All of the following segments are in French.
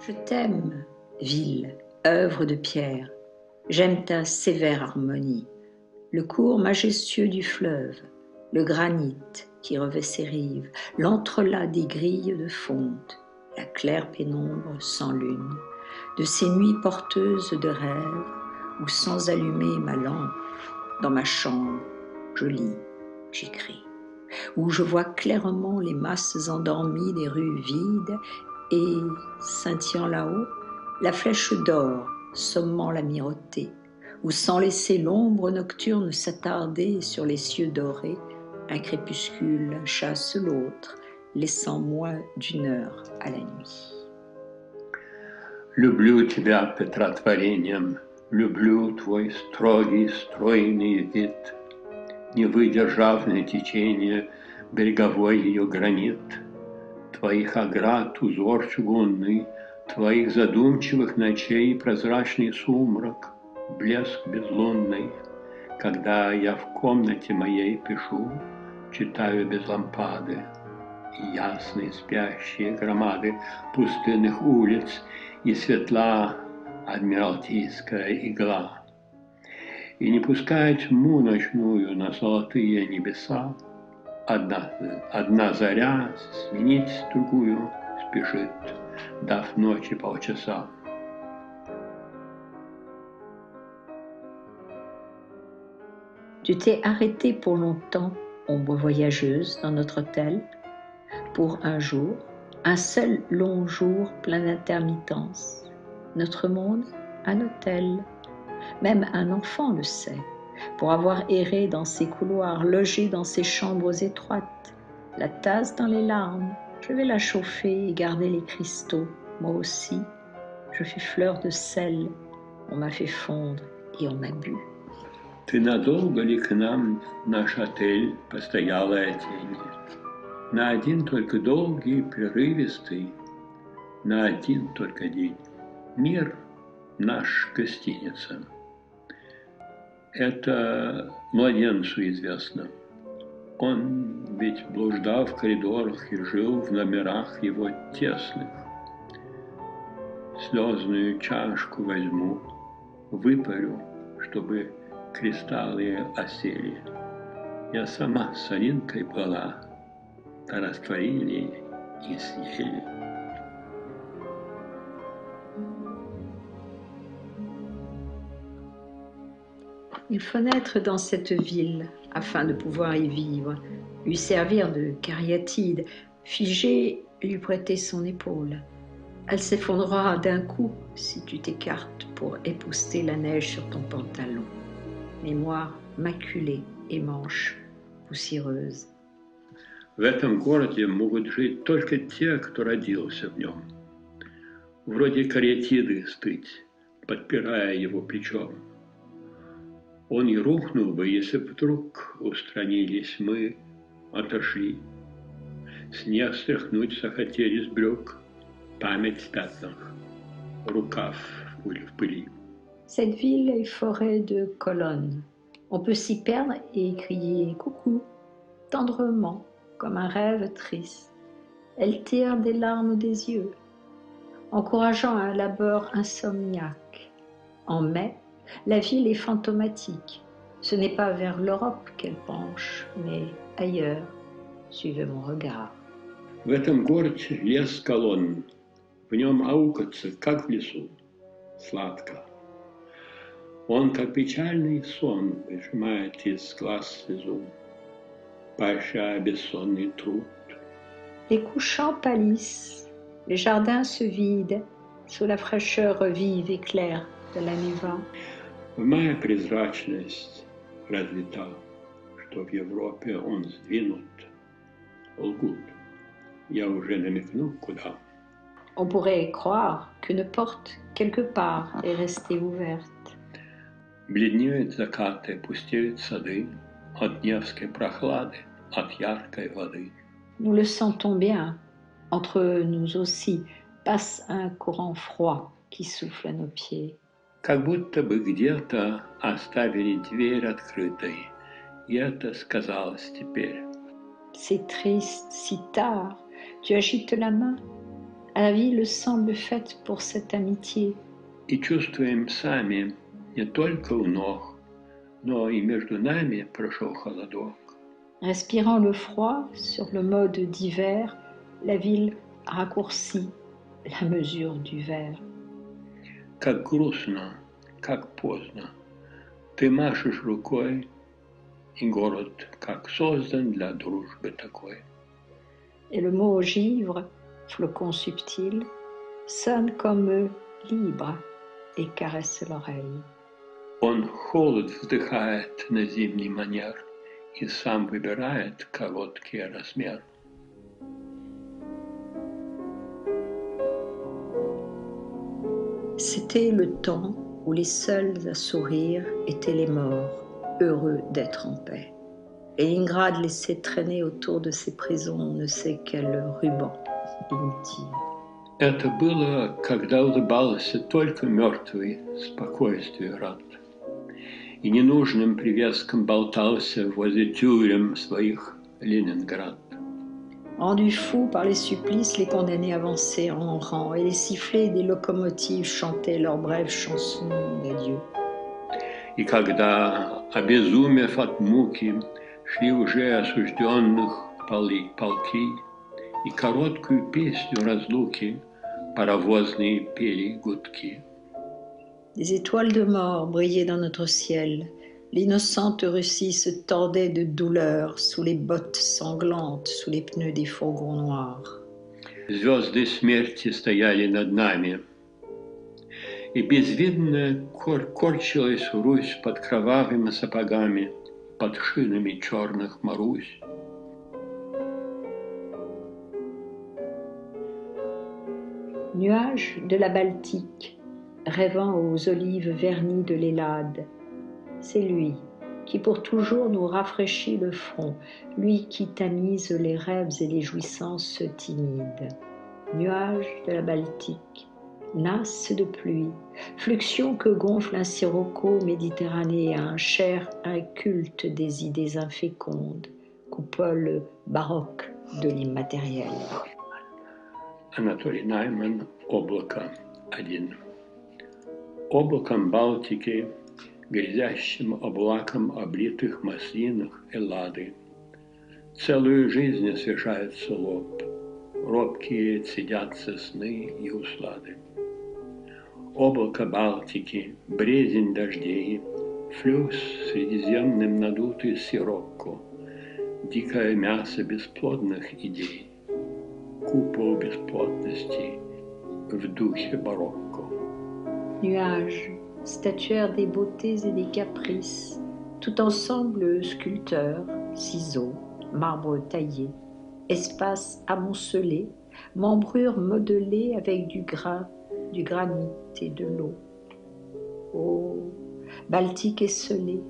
Je t'aime, ville, œuvre de pierre, j'aime ta sévère harmonie, le cours majestueux du fleuve, le granit qui revêt ses rives, l'entrelac des grilles de fonte, la claire pénombre sans lune, de ces nuits porteuses de rêves, où sans allumer ma lampe, dans ma chambre, je lis, j'écris, où je vois clairement les masses endormies des rues vides et, scintillant là-haut, la flèche d'or sommant l'amirauté, où sans laisser l'ombre nocturne s'attarder sur les cieux dorés, un crépuscule chasse l'autre, laissant moins d'une heure à la nuit. Люблю тебя, Петротворением, люблю твой строгий, стройный вид, не выдержав на течение береговой ее гранит, твоих оград узор чугунный, твоих задумчивых ночей прозрачный сумрак, блеск безлунный. Когда я в комнате моей пишу, читаю без лампады, и ясные спящие громады пустынных улиц, и светла адмиралтейская игла. И не пуская тьму ночную на золотые небеса, одна заря сменить другую спешит, дав ночи полчаса. Tu t'es arrêtée pour longtemps, ombre voyageuse, dans notre hôtel, pour un jour, un seul long jour plein d'intermittence. Notre monde, un hôtel. Même un enfant le sait, pour avoir erré dans ses couloirs, logé dans ses chambres étroites, la tasse dans les larmes, je vais la chauffer et garder les cristaux. Moi aussi, je fus fleur de sel, on m'a fait fondre et on m'a bu. Ты надолго ли к нам наш отель постоялая тень? На один только долгий, прерывистый, на один только день. Мир наш гостиница. Это младенцу известно. Он ведь блуждал в коридорах и жил в номерах его тесных. Слезную чашку возьму, выпарю, чтобы кристаллы осели. Я сама с солинкой была, да растворили и съели. Il faut naître dans cette ville afin de pouvoir y vivre, lui servir de cariatide, figée, lui prêter son épaule. Elle s'effondrera d'un coup si tu t'écartes pour épousseter la neige sur ton pantalon. Mémoire maculée et manche, poussiéreuse. В этом городе могут жить только те, кто родился в нем. Вроде кариатиды стыть, подпирая его плечом. Он и рухнул бы, если вдруг устранились мы, отошли. Снег стряхнуть захотели с брюк, память в пятнах, рукав в пыли. Cette ville est forêt de colonnes. On peut s'y perdre et crier coucou, tendrement, comme un rêve triste. Elle tire des larmes des yeux, encourageant un labeur insomniaque. En mai, la ville est fantomatique. Ce n'est pas vers l'Europe qu'elle penche, mais ailleurs. Suivez mon regard. В этом городе лес колонн, в нем аукаться, как в лесу, сладко. Он, как печальный сон, выжимает из глаз слезу, поощряя бессонный труд. Les couchants pâlissent, les jardins se vident sous la fraîcheur vive et claire de la Neva. Моя прозрачность развита, что в Европе он сдвинут. Лгут. Я уже намекну, куда. On pourrait croire qu'une porte quelque part est restée ouverte. Бледнеют закаты, пустеют сады от Невской прохлады, от яркой воды. Nous le sentons bien. Entre nous aussi passe un courant froid qui souffle à nos pieds. Как будто бы где-то оставили дверь открытой, и это сказалось теперь. C'est triste, si tard, tu agites la main. À la ville semble faite pour cette amitié. И чувствуем сами не только у ног, но и между нами прошел холодок. Respirant le froid sur le mode d'hiver, la ville raccourcit la mesure du verre. Как грустно, как поздно. Ты машешь рукой, и город как создан для дружбы такой. Et le mot givre, flocon subtil, sonne comme libre et caresse l'oreille. Он холод вздыхает на зимний манер и сам выбирает короткий размер. C'était le temps où les seuls à sourire étaient les morts, heureux d'être en paix. Leningrad laissait traîner autour de ses prisons on ne sait quel ruban inutile. Это было, когда улыбался только мертвый, спокойствию рад. И ненужным привеском болтался возле тюрем своих Ленинград. Rendus fous par les supplices, les condamnés avançaient en rang et les sifflets des locomotives chantaient leurs brèves chansons d'adieu. И когда, обезумев от муки, шли уже осужденных полки, и короткую песню разлуки паровозные пели гудки. Des étoiles de mort brillaient dans notre ciel. L'innocente Russie se tordait de douleur sous les bottes sanglantes, sous les pneus des fourgons noirs. Звезды смерти стояли над нами, и безвидно корчилась Русь под кровавыми сапогами, под шинами черных Марусь. Nuages de la Baltique, rêvant aux olives vernies de l'Hélade, c'est lui qui pour toujours nous rafraîchit le front, lui qui tamise les rêves et les jouissances timides. Nuages de la Baltique, nasse de pluie, fluxion que gonfle un sirocco méditerranéen, chair inculte des idées infécondes, coupole baroque de l'immatériel. Анатолий Найман «Облако 1». Облаком Балтики, грязящим облаком облитых маслинах Эллады, целую жизнь освежается лоб, робкие цедятся сны и услады. Облако Балтики, бредень дождей, флюс средиземным надутый сирокко, дикое мясо бесплодных идей, купол бесплотности в духе барокко. Nuages, statuaires des beautés et des caprices, tout ensemble sculpteurs, ciseaux, marbre taillé, espace amoncelé, membrure modelée avec du grain, du granit et de l'eau. Oh, Baltique esselée,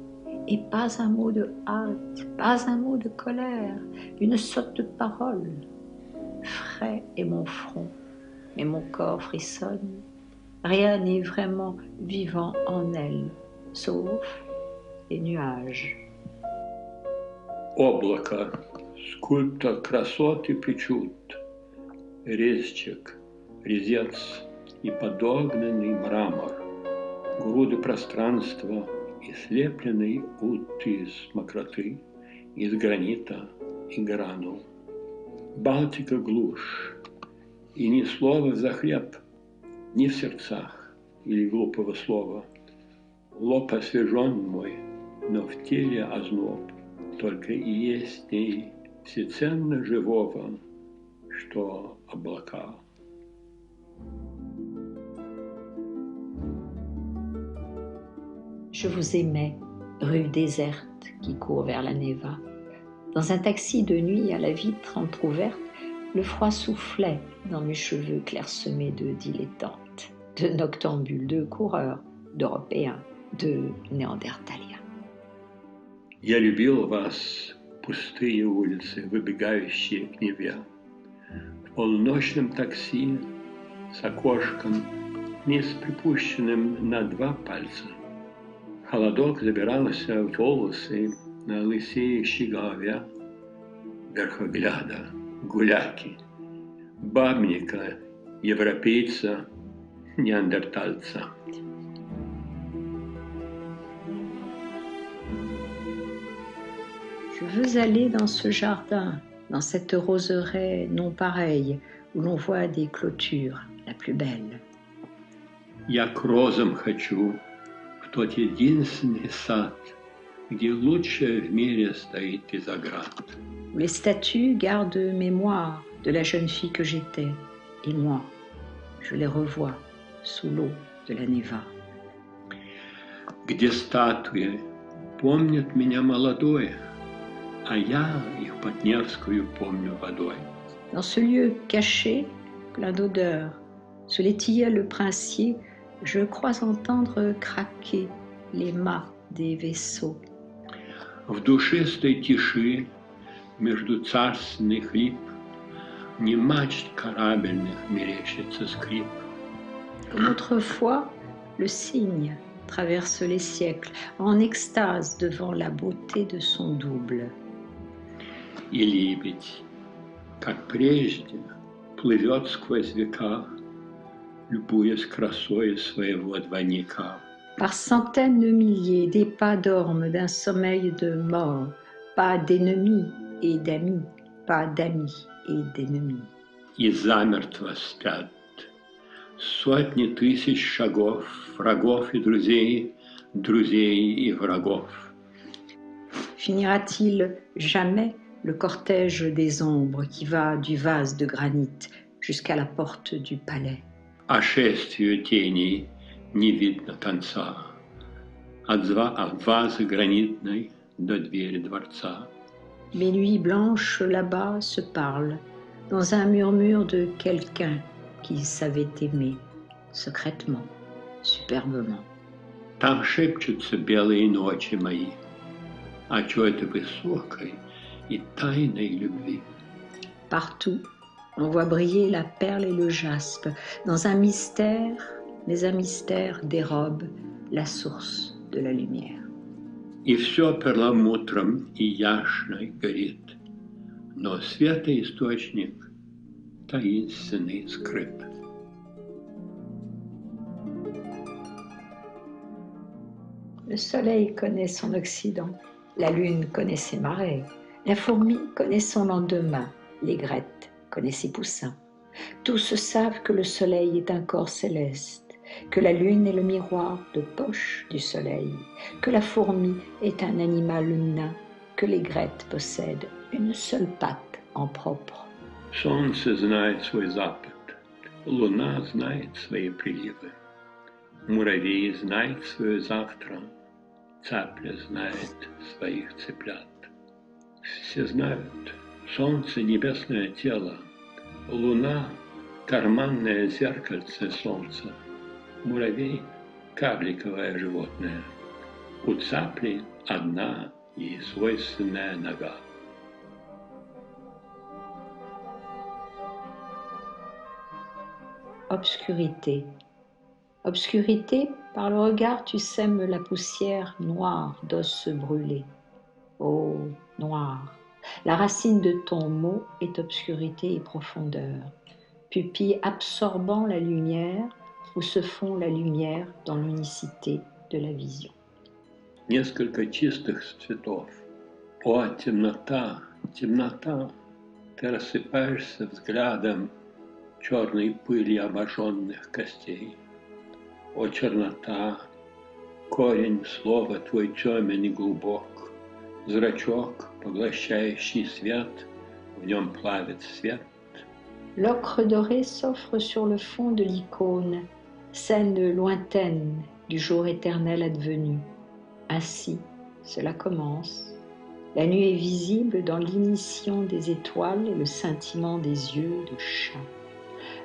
et pas un mot de hâte, pas un mot de colère, une sotte parole. Frais est mon front, mais mon corps frissonne. Rien n'est vraiment vivant en elle, sauf les nuages. Облако, скульптор красот и причуд, резчик, резец и подогнанный мрамор, груды пространства и слепленный ут из мокроты, из гранита и гранул. Балтика глушь, и ни слова за хлеб, ни в сердцах или глупого слова. Лоб освежен мой, но в теле озноб, только и есть в ней всеценно живого, что облака. Je vous aimais, rue déserte qui court vers la Neva. Dans un taxi de nuit à la vitre entr'ouverte, le froid soufflait dans mes cheveux clairsemés de dilettantes, de noctambules, de coureurs, d'Européens, de Néandertaliens. Я любил вас, пустые улицы, выбегающие к Неве. В полуночном такси с окошком, не с припущенным на 2 пальца. Холодок забирался в волосы на лысеющей голове, верхогляда, гуляки, бабника европейца, неандертальца. Je veux aller dans ce jardin, dans cette roseraie non pareille, où l'on voit des clôtures, la plus belle. Я к розам хочу, в тот единственный сад, где лучшее в мире стоит из оград. Les statues gardent mémoire de la jeune fille que j'étais, et moi, je les revois sous l'eau de la Neva. Где статуи помнят меня молодой, а я их под Невскую помню водой. Dans ce lieu caché, plein d'odeurs, sous les tilleuls princiers, je crois entendre craquer les mâts des vaisseaux. В душистой тиши между царственных лип не мачт корабельных мерещится скрип. Comme autrefois, le cygne traverse les siècles en extase devant la beauté de son double. И лебедь, как прежде, плывет сквозь века, любуясь красой своего двойника. Par centaines de milliers, des pas dorment d'un sommeil de mort, pas d'ennemis et d'amis, pas d'amis et d'ennemis. И замертво спят сотни тысяч шагов, врагов и друзей, друзей и врагов. Finira-t-il jamais le cortège des ombres qui va du vase de granit jusqu'à la porte du palais? А шествию теней не видно конца, от вазы гранитной до двери дворца. Les nuits blanches là-bas se parlent dans un murmure de quelqu'un qui savait aimer secrètement, superbement. Там шепчутся белые ночи мои о чьей-то высокой и тайной любви. Partout, on voit briller la perle et le jaspe dans un mystère, mais un mystère dérobe la source de la lumière. И все перламутром и яшной горит, но светоисточник таинственный скрыт. Le soleil connaît son occident, la lune connaît ses marées, la fourmi connaît son lendemain, l'aigrette connaît ses poussins. Tous savent que le soleil est un corps céleste, que la lune est le miroir de poche du soleil, que la fourmi est un animal nain, que l'aigrette possède une seule patte en propre. Солнце знает свой запад, луна знает свои приливы, муравей знает свое завтра, цапля знает своих цыплят. Все знают, солнце — небесное тело, луна — карманное зеркальце солнца, муравей — карликовое животное, у цапли одна ей свойственная нога. Obscurité. Obscurité, par le regard tu sèmes la poussière noire d'os brûlés. Oh, noir, la racine de ton mot est obscurité et profondeur, pupille absorbant la lumière où se fond la lumière dans l'unicité de la vision. Несколько чистых цветов. О, темнота, темнота, ты рассыпаешься взглядом черной пыли обожженных костей. О, чернота, корень слова твой темен и глубок, зрачок, поглощающий свет, в нем плавит свет. L'ocre doré s'offre sur le fond de l'icône, scène lointaine du jour éternel advenu. Ainsi, cela commence. La nuit est visible dans l'ignition des étoiles et le scintillement des yeux de chat.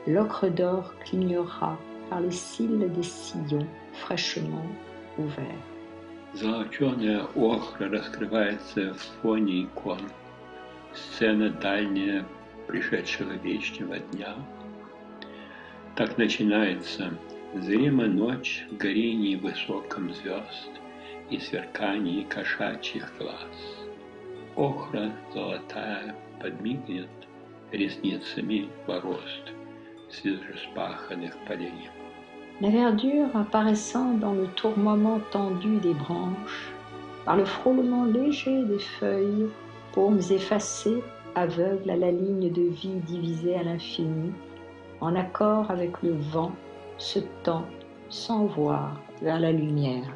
L'ocre d'or clignera par les cils des sillons fraîchement ouverts. Золоченая охра раскрывается в фоне икон. Сцена дальняя пришедшего вечного дня. Так начинается зримая ночь в горении высоком звезд и сверкании кошачьих глаз. Охра золотая подмигнет ресницами борозд, свежеспаханных полей. La verdure apparaissant dans le tournoiement tendu des branches, par le frôlement léger des feuilles, paumes effacées, aveugles à la ligne de vie divisée à l'infini, en accord avec le vent, se tend, sans voir, vers la lumière.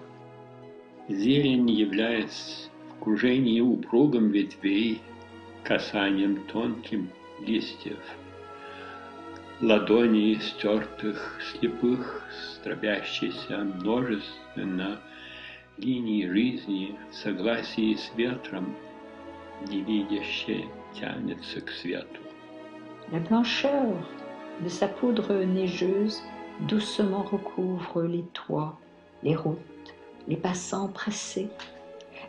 Зелень, являясь в кружении упругом ветвей, касанием тонким листьев, ладоней стертых, слепых, стробящейся множественно линий жизни в согласии с ветром, невидящее тянется к свету. La blancheur de sa poudre neigeuse doucement recouvre les toits, les routes, les passants pressés.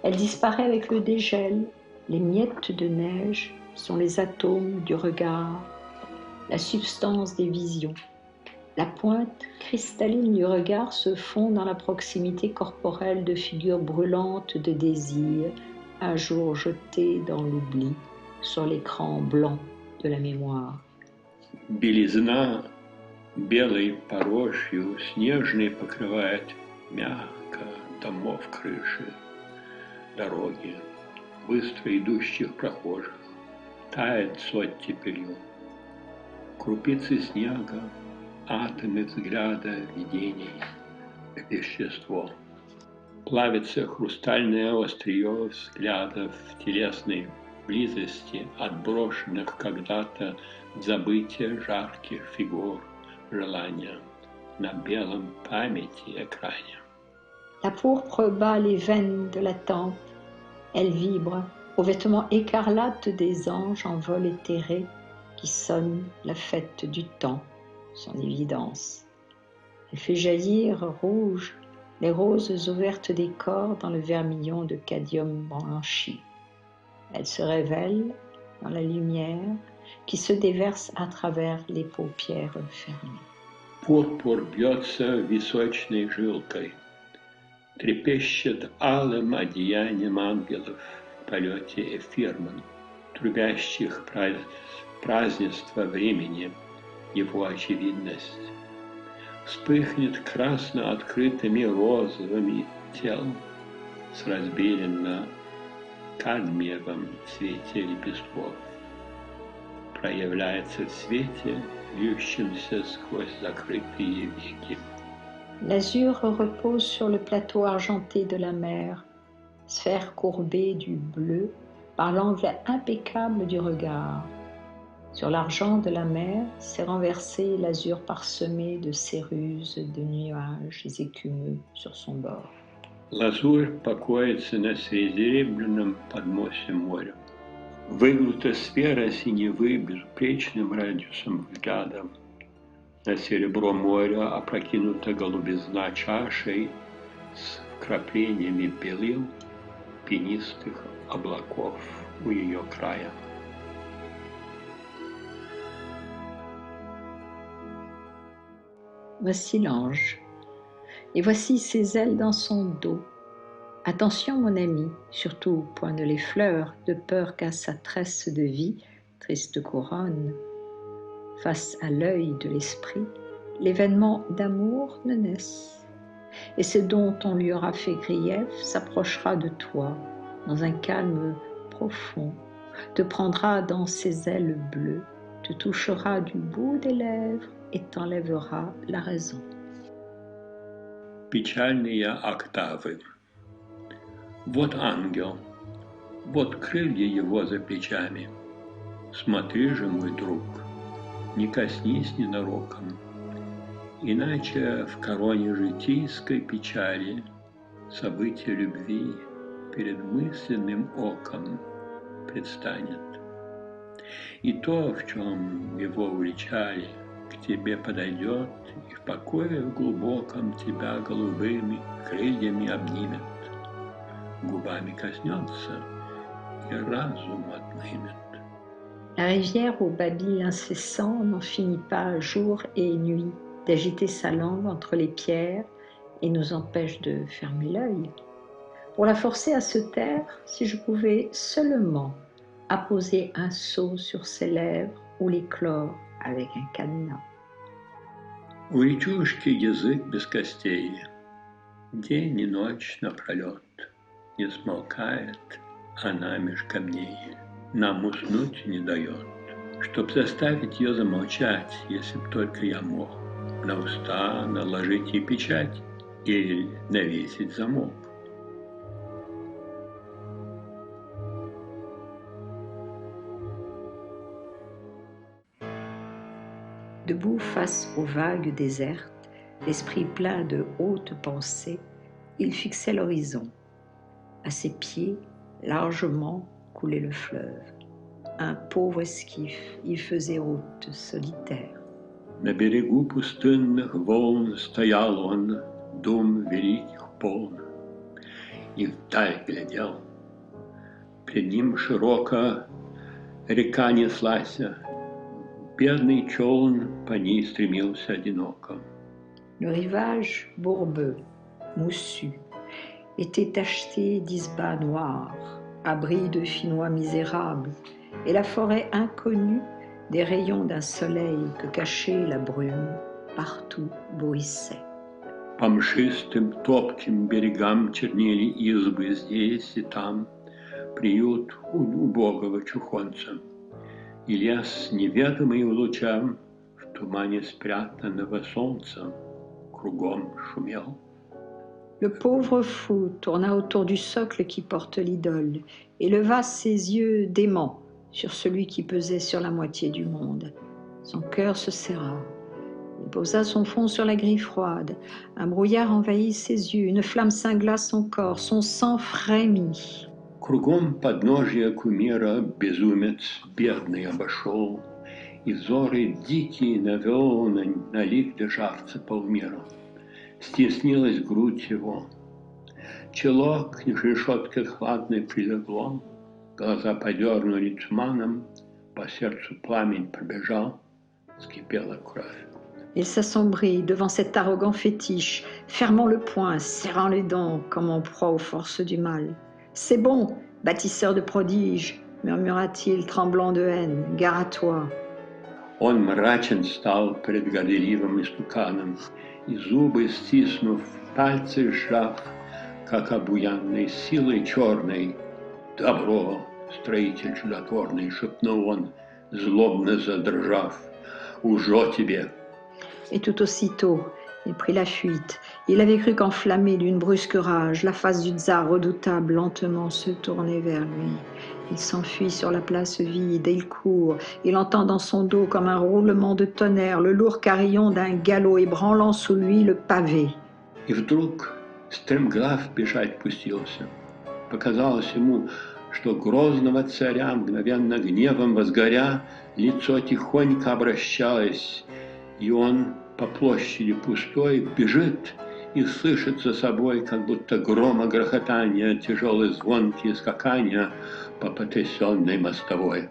Elle disparaît avec le dégel, les miettes de neige sont les atomes du regard, la substance des visions. La pointe cristalline du regard se fond dans la proximité corporelle de figures brûlantes de désir, un jour jetées dans l'oubli, sur l'écran blanc de la mémoire. Белизна белой порошью снежной покрывает мягко домов крыши, дороги, быстро идущих прохожих, тает с оттепелью. Крупицы снега, атомы взгляда, видений, вещество. Плавится хрустальное острие взглядов в телесной близости, отброшенных когда-то в забытие жарких фигур желания на белом памяти экране. La pourpre bat les veines de la tempe, elle vibre aux vêtements écarlates des anges en vol éthéré qui sonnent la fête du temps, son évidence. Elle fait jaillir rouge les roses ouvertes des corps dans le vermillon de cadmium blanchi. Elle se révèle dans la lumière qui se déverse à travers les paupières fermées. Пурпур бьется височной жилкой, трепещет алым одеянием ангелов в полете эфирном, трубящих празднество времени, его очевидность. Вспыхнет красно открытыми розовыми тел с разбеленным кадмиевым цвете лепестков. Проявляется в свете, льющемся сквозь закрытые веки. L'azur repose sur le plateau argenté de la mer, sphère courbée du bleu par l'angle impeccable du regard. Sur l'argent de la mer s'est renversé l'azur parsemé de céruses de nuages écumeux sur son bord. Лазурь покоится на серебряном подмосе моря. Выгнута сфера синевы безупречным радиусом взглядом. На серебро моря опрокинута голубизна чашей с вкраплениями белил пенистых облаков у ее края. Voici l'ange, et voici ses ailes dans son dos. Attention mon ami, surtout point ne les fleurs, de peur qu'à sa tresse de vie, triste couronne, face à l'œil de l'esprit, l'événement d'amour ne naisse. Et ce dont on lui aura fait grief s'approchera de toi, dans un calme profond, te prendra dans ses ailes bleues, te touchera du bout des lèvres et t'enlèvera la raison. Печальные октавы. Вот ангел, вот крылья его за плечами. Смотри же, мой друг, не коснись ненароком, иначе в короне житейской печали событие любви перед мысленным оком предстанет. И то, в чем его уличали, к тебе подойдет и в покое глубоком тебя голубыми крыльями обнимет, губами коснется и разум отнимет. La rivière au babil incessant n'en finit pas jour et nuit d'agiter sa langue entre les pierres et nous empêche de fermer l'œil. Pour la forcer à se taire, si je pouvais seulement apposer un seau sur ses lèvres ou les clore avec un cadenas. У речушки язык без костей, день и ночь напролет. Не смолкает она меж камней, нам уснуть не дает. Чтоб заставить ее замолчать, если б только я мог, на уста наложить ей печать или навесить замок. Debout face aux vagues désertes, l'esprit plein de hautes pensées, il fixait l'horizon. À ses pieds, largement coulait le fleuve. Un pauvre esquif, il faisait route solitaire. На берегу пустынных волн стоял он, дум великих полн, и вдаль глядел. Пред ним широко река неслася, бедный челн по ней стремился одиноко. Le rivage bourbeux, moussu, était tacheté d'isbas noirs, abri de Finnois misérables, et la forêt inconnue des rayons d'un soleil que cachait la brume, partout bruissait. По мшистым топким берегам чернели избы здесь и там, приют убогого чухонца. И лес, неведомый лучам, в тумане спрятанного солнца, кругом шумел. Le pauvre fou tourna autour du socle qui porte l'idole et leva ses yeux déments sur celui qui pesait sur la moitié du monde. Son cœur se serra. Il posa son front sur la grille froide. Un brouillard envahit ses yeux, une flamme cingla son corps, son sang frémit. Кругом подножья кумира безумец бедный обошел, и взоры дикие навел на лик державца полмира. Стеснилась грудь его, чело к решетке хладной прилегло, глаза подернули туманом, по сердцу пламень пробежал, вскипела кровь. Il s'assombrit devant cet arrogant fétiche, fermant le poing, serrant les dents comme en proie aux forces du mal. « C'est bon, bâtisseur de prodiges !» murmura-t-il, tremblant de haine. « Gare à toi !» Он мрачен стал пред горделивым истуканом, и зубы стиснув, пальцы сжав, как обуянной силой черной. «Добро, строитель чудотворный!» — шепнул он, злобно задрожав. «Ужо тебе!» Et tout aussitôt, il prit la fuite. Il avait cru qu'enflammé d'une brusque rage, la face du tsar redoutable lentement se tournait vers lui. Il s'enfuit sur la place vide et il court. Il entend dans son dos comme un roulement de tonnerre le lourd carillon d'un galop ébranlant sous lui le pavé. И вдруг стремглав бежать пустился. Показалось ему, что грозного царя, мгновенно гневом возгоря, лицо тихонько обращалось, и он по площади пустой бежит и слышит за собой, как будто грома грохотания, тяжелые звонкие скакания по потрясенной мостовой.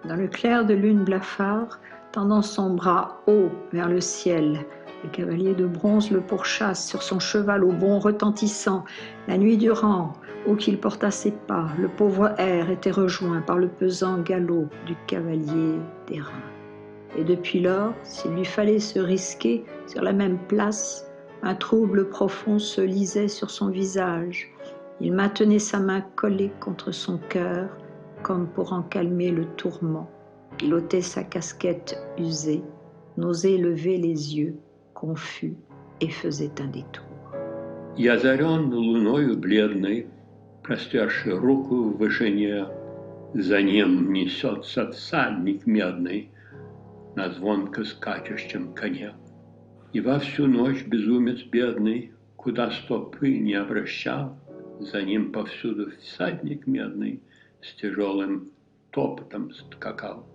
Dans le clair de lune blafard, tendant son bras haut vers le ciel, le cavalier de bronze le pourchasse sur son cheval au bond retentissant. La nuit durant, où qu'il porta ses pas, le pauvre air était rejoint par le pesant galop du cavalier d'airain. Et depuis lors, s'il lui fallait se risquer sur la même place, un trouble profond se lisait sur son visage. Il maintenait sa main collée contre son cœur, comme pour en calmer le tourment. Il ôtait sa casquette usée, n'osait lever les yeux, confus, et faisait un détour. И озарен луною бледной, простерши руку в вышине, за ним несется всадник медный на звонко скачущем коне. И во всю ночь безумец бедный, куда стопы не обращал, за ним повсюду всадник медный с тяжелым топотом скакал.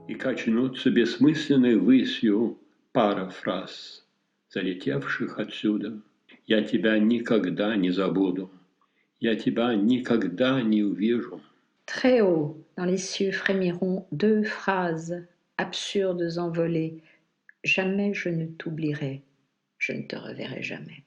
И качнутся бессмысленной высью пара фраз, залетевших отсюда. Я тебя никогда не забуду, я тебя никогда не увижу. Très haut, dans les cieux frémiront deux phrases absurdes envolées. Jamais je ne t'oublierai, je ne te reverrai jamais.